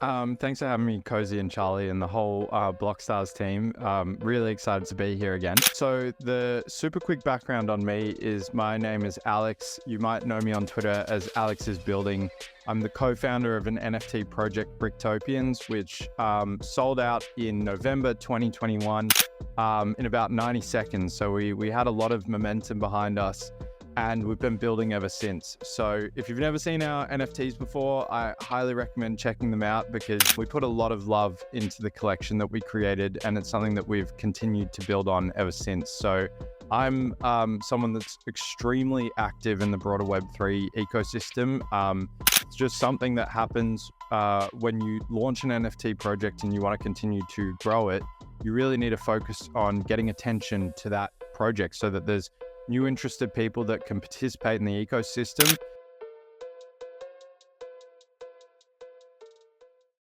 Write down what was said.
Thanks for having me, Cozy and Charlie, and the whole Blockstars team. Really excited to be here again. So the super quick background on me is my name is Alex. You might know me on Twitter as Alex is Building. I'm the co-founder of an NFT project, Bricktopians, which sold out in November 2021 in about 90 seconds. So we had a lot of momentum behind us, and we've been building ever since. So if you've never seen our NFTs before, I highly recommend checking them out because we put a lot of love into the collection that we created, and it's something that we've continued to build on ever since. So I'm someone that's extremely active in the broader Web3 ecosystem. It's just something that happens when you launch an NFT project and you want to continue to grow it. You really need to focus on getting attention to that project so that there's new interested people that can participate in the ecosystem